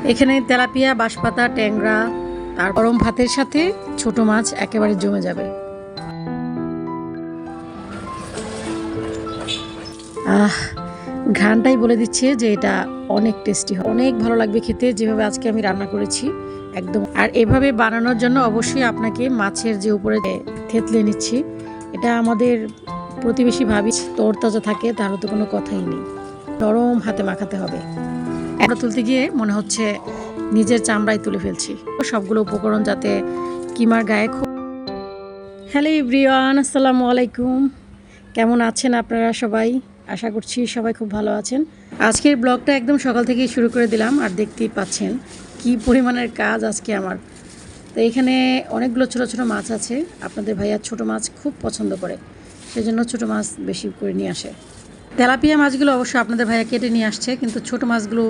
এখানে তেলাপিয়া, বাঁশপাতা, ট্যাংরা আর গরম ভাতের সাথে ছোট মাছ একেবারে জমে যাবে। ঘ্রাণটাই বলে দিচ্ছে যে এটা অনেক টেস্টি হয়, অনেক ভালো লাগবে খেতে, যেভাবে আজকে আমি রান্না করেছি একদম। আর এভাবে বানানোর জন্য অবশ্যই আপনাকে মাছের যে উপরে থেতলে নিচ্ছি, এটা আমাদের প্রতিবেশী ভাবি তরতাজা থাকে, তারও তো কোনো কথাই নেই। নরম হাতে মাখাতে হবে। একটা তুলতে গিয়ে মনে হচ্ছে নিজের চামড়ায় তুলে ফেলছি সবগুলো উপকরণ, যাতে কিমার গায়ে খুব। হ্যালো এভরিওয়ান, আসসালামু আলাইকুম। কেমন আছেন আপনারা সবাই? আশা করছি সবাই খুব ভালো আছেন। আজকের ব্লগটা একদম সকাল থেকেই শুরু করে দিলাম, আর দেখতেই পাচ্ছেন কি পরিমাণের কাজ আজকে আমার। তো এখানে অনেকগুলো ছোট ছোট মাছ আছে। আপনাদের ভাইয়া ছোট মাছ খুব পছন্দ করে, সেজন্য ছোট মাছ বেশি করে নিয়ে আসে। তেলাপিয়া মাছগুলো অবশ্য আপনাদের ভাইয়া কেটে নিয়ে আসছে, কিন্তু ছোট মাছগুলো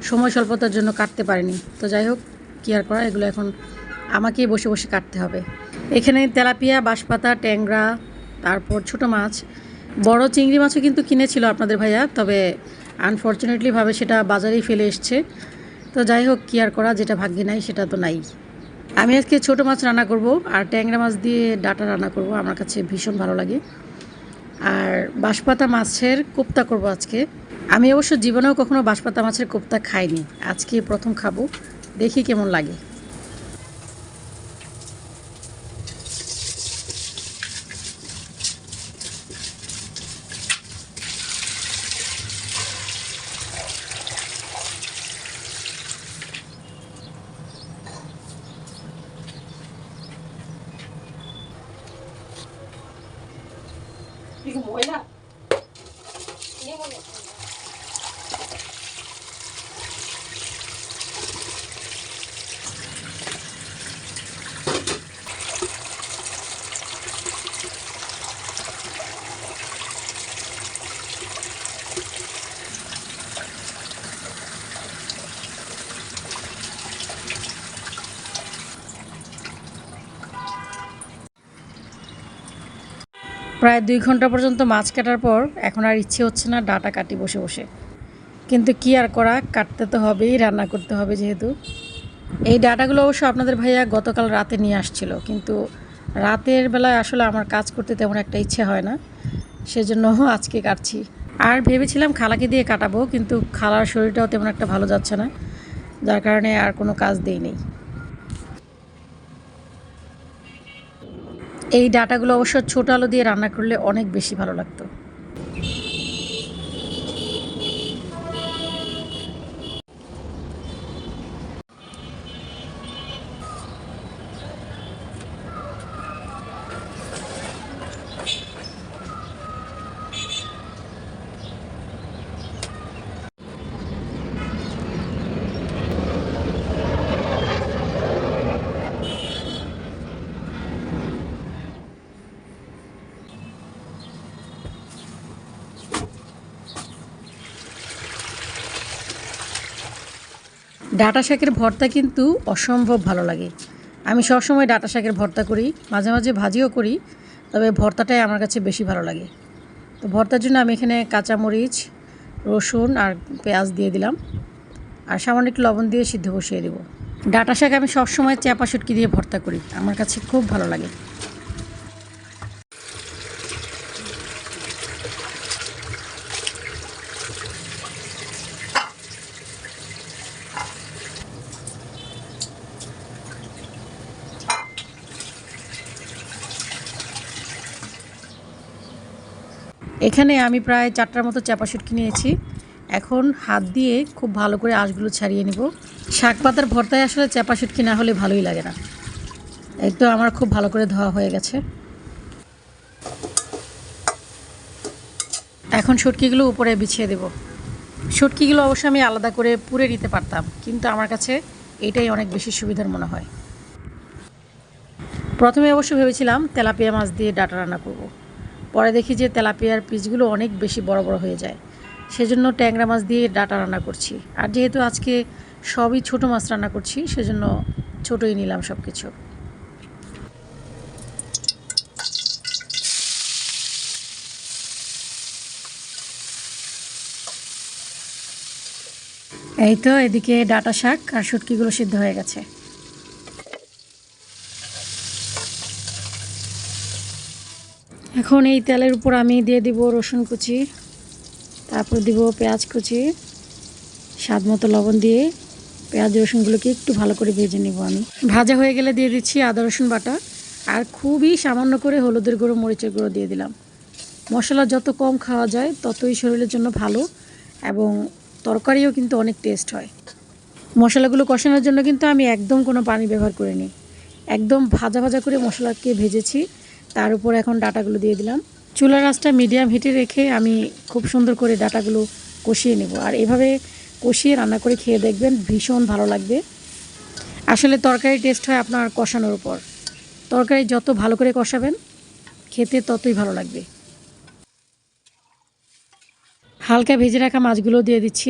সময় স্বল্পতার জন্য কাটতে পারেনি। তো যাই হোক, কী আর করা, এগুলো এখন আমাকেই বসে বসে কাটতে হবে। এখানে তেলাপিয়া, বাঁশপাতা, ট্যাংরা, তারপর ছোট মাছ, বড় চিংড়ি মাছও কিন্তু কিনেছিল আপনাদের ভাইয়া, তবে আনফর্চুনেটলি ভাবে সেটা বাজারেই ফেলে এসছে। তো যাই হোক, কী আর করা, যেটা ভাগ্যে নাই সেটা তো নাই। আমি আজকে ছোট মাছ রান্না করব আর ট্যাংরা মাছ দিয়ে ডাটা রান্না করব, আমার কাছে ভীষণ ভালো লাগে। আর বাঁশপাতা মাছের কোপ্তা করব আজকে। আমি অবশ্য জীবনেও কখনো বাঁশপাতা মাছের কোপ্তা খাইনি, আজকে প্রথম খাবো, দেখি কেমন লাগে। প্রায় 2 ঘন্টা পর্যন্ত মাছ কাটার পর এখন আর ইচ্ছে হচ্ছে না ডাটা কাটি বসে বসে, কিন্তু কি আর করা, কাটতে তো হবেই, রান্না করতে হবে যেহেতু। এই ডাটাগুলো অবশ্য আপনাদের ভাইয়া গতকাল রাতে নিয়ে আসছিল, কিন্তু রাতের বেলায় আসলে আমার কাজ করতে তেমন একটা ইচ্ছে হয় না, সেজন্য আজকে কাটছি। আর ভেবেছিলাম খালাকে দিয়ে কাটাবো, কিন্তু খালার শরীরটাও তেমন একটা ভালো যাচ্ছে না, যার কারণে আর কোনো কাজ দেই নেই। এই ডাটাগুলো অবশ্য ছোটো আলু দিয়ে রান্না করলে অনেক বেশি ভালো লাগতো। ডাঁটা শাকের ভর্তা কিন্তু অসম্ভব ভালো লাগে। আমি সবসময় ডাঁটা শাকের ভর্তা করি, মাঝে মাঝে ভাজিও করি, তবে ভর্তাটাই আমার কাছে বেশি ভালো লাগে। তো ভর্তার জন্য আমি এখানে কাঁচামরিচ, রসুন আর পেঁয়াজ দিয়ে দিলাম, আর সামান্য একটু লবণ দিয়ে সিদ্ধ বসিয়ে দেবো। ডাঁটা শাক আমি সবসময় চাপা শুটকি দিয়ে ভর্তা করি, আমার কাছে খুব ভালো লাগে। এখানে আমি প্রায় 4টার মতো চাপা শুটকি নিয়েছি। এখন হাত দিয়ে খুব ভালো করে আঁশগুলো ছাড়িয়ে নিব। শাক পাতার ভর্তায় আসলে চাপা শুটকি না হলে ভালোই লাগে না। এই তো আমার খুব ভালো করে ধোয়া হয়ে গেছে। এখন শুটকিগুলো উপরে বিছিয়ে দেব। শুটকিগুলো অবশ্য আমি আলাদা করে পুড়ে নিতে পারতাম, কিন্তু আমার কাছে এটাই অনেক বেশি সুবিধার মনে হয়। প্রথমে অবশ্য ভেবেছিলাম তেলাপিয়া মাছ দিয়ে ডাটা রান্না করব, পরে দেখি যে তেলাপিয়ার পিসগুলো অনেক বেশি বড় বড় হয়ে যায়, সেজন্য ট্যাংরা মাছ দিয়ে ডাটা রান্না করছি। আর যেহেতু আজকে সবই ছোট মাছ রান্না করছি, সেজন্য ছোটই নিলাম সব কিছু। এই তো এদিকে ডাঁটা শাক আর শুটকিগুলো সিদ্ধ হয়ে গেছে। এখন এই তেলের উপর আমি দিয়ে দিব রসুন কুচি, তারপর দিব পেঁয়াজ কুচি, স্বাদ মতো লবণ দিয়ে পেঁয়াজ রসুনগুলোকে একটু ভালো করে ভেজে নেব। আমি ভাজা হয়ে গেলে দিয়ে দিচ্ছি আদা রসুন বাটা, আর খুবই সামান্য করে হলুদের গুঁড়ো মরিচের গুঁড়ো দিয়ে দিলাম। মশলা যত কম খাওয়া যায় ততই শরীরের জন্য ভালো, এবং তরকারিও কিন্তু অনেক টেস্ট হয়। মশলাগুলো কষানোর জন্য কিন্তু আমি একদম কোনো পানি ব্যবহার করিনি, একদম ভাজা ভাজা করে মশলাকে ভেজেছি। তার উপর এখন ডাঁটাগুলো দিয়ে দিলাম। চুলার আঁচটা মিডিয়াম হিটে রেখে আমি খুব সুন্দর করে ডাঁটাগুলো কষিয়ে নেব, আর এভাবে কষিয়ে রান্না করে খেয়ে দেখবেন, ভীষণ ভালো লাগবে। আসলে তরকারি টেস্ট হয় আপনার কষানোর উপর। তরকারি যত ভালো করে কষাবেন খেতে ততই ভালো লাগবে। হালকা ভেজে রাখা মাছগুলো দিয়ে দিচ্ছি।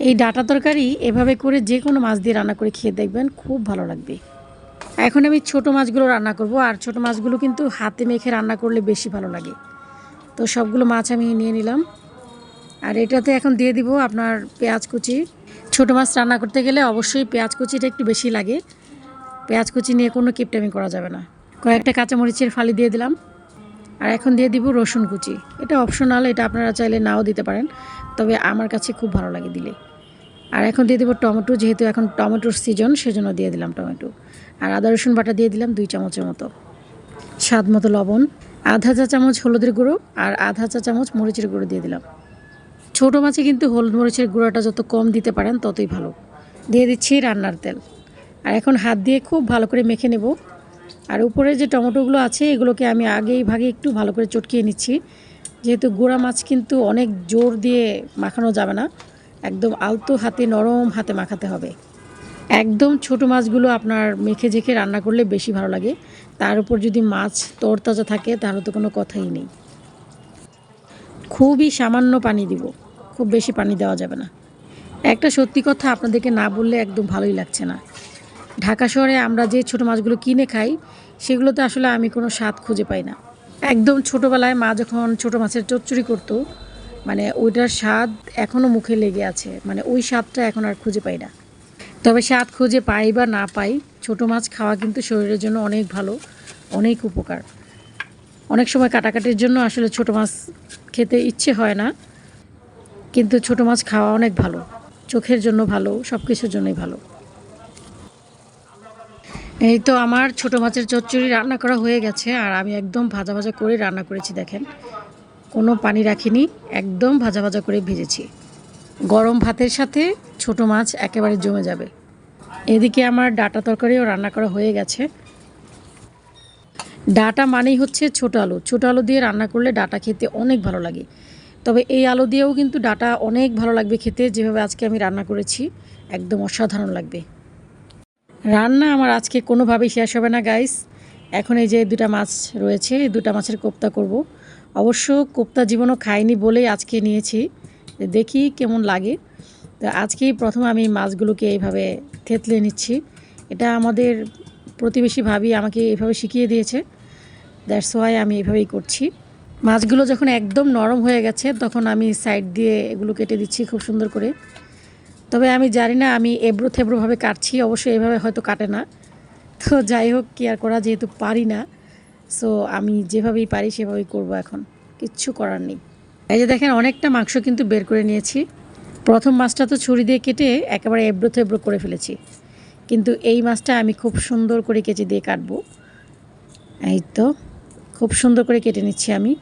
এই ডাঁটা তরকারি এভাবে করে যে কোনো মাছ দিয়ে রান্না করে খেয়ে দেখবেন, খুব ভালো লাগবে। এখন আমি ছোট মাছগুলো রান্না করব, আর ছোট মাছগুলো কিন্তু হাতে মেখে রান্না করলে বেশি ভালো লাগে। তো সবগুলো মাছ আমি নিয়ে নিলাম, আর এটাতে এখন দিয়ে দিব আপনার পেঁয়াজ কুচি। ছোট মাছ রান্না করতে গেলে অবশ্যই পেঁয়াজ কুচিটা একটু বেশি লাগে। পেঁয়াজ কুচি নিয়ে কোনো কিপটামি করা যাবে না। কয়েকটা কাঁচামরিচের ফালি দিয়ে দিলাম, আর এখন দিয়ে দিব রসুন কুচি। এটা অপশনাল, এটা আপনারা চাইলে নাও দিতে পারেন, তবে আমার কাছে খুব ভালো লাগে দিলে। আর এখন দিয়ে দেবো টমেটো, যেহেতু এখন টমেটোর সিজন সেজন্য দিয়ে দিলাম টমেটো। আর আদা রসুন বাটা দিয়ে দিলাম 2 চামচের মতো, স্বাদ মতো লবণ, আধা চা চামচ হলুদের গুঁড়ো, আর আধা চা চামচ মরিচের গুঁড়ো দিয়ে দিলাম। ছোটো মাছে কিন্তু হলুদ মরিচের গুঁড়োটা যত কম দিতে পারেন ততই ভালো। দিয়ে দিচ্ছি রান্নার তেল, আর এখন হাত দিয়ে খুব ভালো করে মেখে নেব। আর উপরে যে টমেটোগুলো আছে এগুলোকে আমি আগেই ভাগে একটু ভালো করে চটকিয়ে নিচ্ছি, যেহেতু গুঁড়া মাছ কিন্তু অনেক জোর দিয়ে মাখানো যাবে না, একদম আলতো হাতে নরম হাতে মাখাতে হবে। একদম ছোট মাছগুলো আপনার মেখে ঝেঁকে রান্না করলে বেশি ভালো লাগে। তার উপর যদি মাছ তরতাজা থাকে তাহলে তো কোনো কথাই নেই। খুবই সামান্য পানি দিব, খুব বেশি পানি দেওয়া যাবে না। একটা সত্যি কথা আপনাদেরকে না বললে একদম ভালোই লাগছে না। ঢাকা শহরে আমরা যে ছোট মাছগুলো কিনে খাই সেগুলোতে আসলে আমি কোনো স্বাদ খুঁজে পাই না। একদম ছোটোবেলায় মা যখন ছোটো মাছের চচ্চড়ি করতো, মানে ওইটার স্বাদ এখনও মুখে লেগে আছে, মানে ওই স্বাদটা এখন আর খুঁজে পাই না। তবে স্বাদ খুঁজে পাই বা না পাই, ছোটো মাছ খাওয়া কিন্তু শরীরের জন্য অনেক ভালো, অনেক উপকার। অনেক সময় কাটাকাটির জন্য আসলে ছোটো মাছ খেতে ইচ্ছে হয় না, কিন্তু ছোটো মাছ খাওয়া অনেক ভালো, চোখের জন্য ভালো, সব কিছুর জন্যই ভালো। এই তো আমার ছোটো মাছের চচ্চড়ি রান্না করা হয়ে গেছে, আর আমি একদম ভাজা ভাজা করে রান্না করেছি। দেখেন, কোনো পানি রাখিনি, একদম ভাজা ভাজা করে ভেজেছি। গরম ভাতের সাথে ছোটো মাছ একেবারে জমে যাবে। এদিকে আমার ডাঁটা তরকারিও রান্না করা হয়ে গেছে। ডাঁটা মানেই হচ্ছে ছোটো আলু, ছোটো আলু দিয়ে রান্না করলে ডাঁটা খেতে অনেক ভালো লাগে। তবে এই আলু দিয়েও কিন্তু ডাঁটা অনেক ভালো লাগবে খেতে, যেভাবে আজকে আমি রান্না করেছি একদম অসাধারণ লাগবে। রান্না আমার আজকে কোনোভাবেই শেষ হবে না গাইস। এখন এই যে 2টা মাছ রয়েছে, এই 2টা মাছের কোপ্তা করব। অবশ্য কোপ্তা জীবনও খাইনি বলেই আজকে নিয়েছি, দেখি কেমন লাগে। তো আজকেই প্রথম আমি মাছগুলোকে এইভাবে থেতলে নিচ্ছি। এটা আমাদের প্রতিবেশী ভাবি আমাকে এইভাবে শিখিয়ে দিয়েছে, দ্যাটস ওয়াই আমি এইভাবেই করছি। মাছগুলো যখন একদম নরম হয়ে গেছে তখন আমি সাইড দিয়ে এগুলো কেটে দিচ্ছি খুব সুন্দর করে। তবে আমি জানি না, আমি এবড়ো থেবড়োভাবে কাটছি, অবশ্যই এভাবে হয়তো কাটে না। তো যাই হোক, কি আর করা, যেহেতু পারি না, সো আমি যেভাবেই পারি সেভাবেই করব, এখন কিচ্ছু করার নেই। এই যে দেখেন, অনেকটা মাংস কিন্তু বের করে নিয়েছি। প্রথম মাছটা তো ছুরি দিয়ে কেটে একেবারে এবড়ো থেবড়ো করে ফেলেছি, কিন্তু এই মাছটা আমি খুব সুন্দর করে কেচি দিয়ে কাটবো। এই তো খুব সুন্দর করে কেটে নিচ্ছি আমি,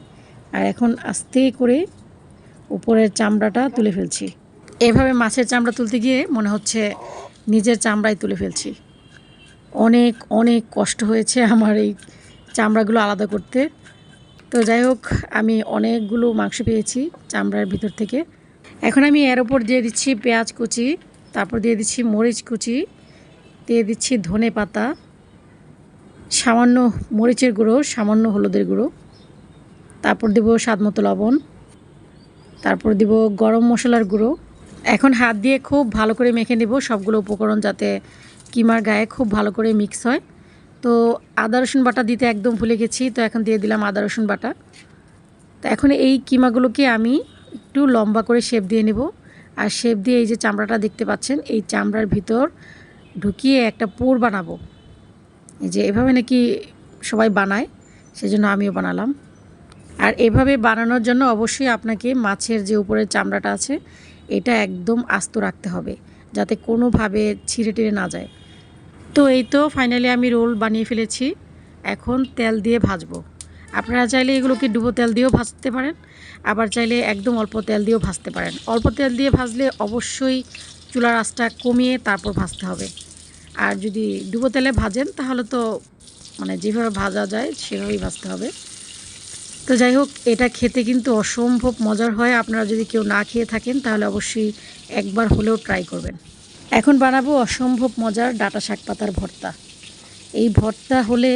আর এখন আস্তে করে উপরের চামড়াটা তুলে ফেলছি। এভাবে মাছের চামড়া তুলতে গিয়ে মনে হচ্ছে নিজের চামড়াই তুলে ফেলছি। অনেক অনেক কষ্ট হয়েছে আমার এই চামড়াগুলো আলাদা করতে। তো যাই হোক, আমি অনেকগুলো মাংস পেয়েছি চামড়ার ভিতর থেকে। এখন আমি এর ওপর দিয়ে দিচ্ছি পেঁয়াজ কুচি, তারপর দিয়ে দিচ্ছি মরিচ কুচি, দিয়ে দিচ্ছি ধনে পাতা, সামান্য মরিচের গুঁড়ো, সামান্য হলুদের গুঁড়ো, তারপর দেব স্বাদ মতো লবণ, তারপর দেব গরম মশলার গুঁড়ো। এখন হাত দিয়ে খুব ভালো করে মেখে নেব সবগুলো উপকরণ, যাতে কিমার গায়ে খুব ভালো করে মিক্স হয়। তো আদা রসুন বাটা দিতে একদম ভুলে গেছি, তো এখন দিয়ে দিলাম আদা রসুন বাটা। তো এখন এই কিমাগুলোকে আমি একটু লম্বা করে শেপ দিয়ে নেব, আর শেপ দিয়ে এই যে চামড়াটা দেখতে পাচ্ছেন, এই চামড়ার ভিতর ঢুকিয়ে একটা পুর বানাবো। এই যে এভাবে নাকি সবাই বানায়, সেজন্য আমিও বানালাম। আর এভাবে বানানোর জন্য অবশ্যই আপনাকে মাছের যে উপরের চামড়াটা আছে এটা একদম আস্ত রাখতে হবে, যাতে কোনোভাবে ছিঁড়ে টিড়ে না যায়। তো এই তো ফাইনালি আমি রোল বানিয়ে ফেলেছি। এখন তেল দিয়ে ভাজবো। আপনারা চাইলে এগুলোকে ডুবো তেল দিয়েও ভাজতে পারেন, আবার চাইলে একদম অল্প তেল দিয়েও ভাজতে পারেন। অল্প তেল দিয়ে ভাজলে অবশ্যই চুলার আঁচটা কমিয়ে তারপর ভাজতে হবে। আর যদি ডুবো তেলে ভাজেন তাহলে তো মানে যেভাবে ভাজা যায় সেভাবেই ভাজতে হবে। তো যাই হোক, এটা খেতে কিন্তু অসম্ভব মজার হয়। আপনারা যদি কেউ না খেয়ে থাকেন তাহলে অবশ্যই একবার হলেও ট্রাই করবেন। এখন বানাবো অসম্ভব মজার ডাঁটা শাক পাতার ভর্তা। এই ভর্তা হলে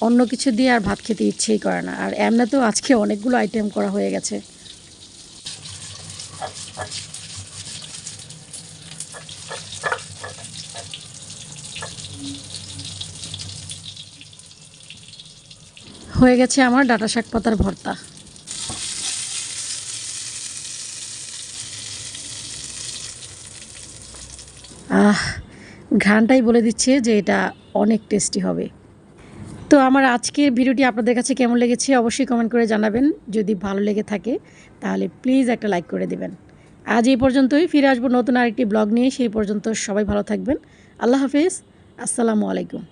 অন্য কিছু দিয়ে আর ভাত খেতে ইচ্ছেই করে না। আর এমনিতেও আজকে অনেকগুলো আইটেম করা হয়ে গেছে। হয়ে গেছে আমার ডাঁটা শাক পাতার ভর্তা। ঘ্রাণটাই বলে দিচ্ছে যে এটা অনেক টেস্টি হবে। তো আমার আজকের ভিডিওটি আপনাদের কাছে কেমন লেগেছে অবশ্যই কমেন্ট করে জানাবেন। যদি ভালো লেগে থাকে তাহলে প্লিজ একটা লাইক করে দেবেন। আজ এই পর্যন্তই, ফিরে আসবো নতুন আরেকটি ব্লগ নিয়ে। সেই পর্যন্ত সবাই ভালো থাকবেন। আল্লাহ হাফেজ, আসসালামু আলাইকুম।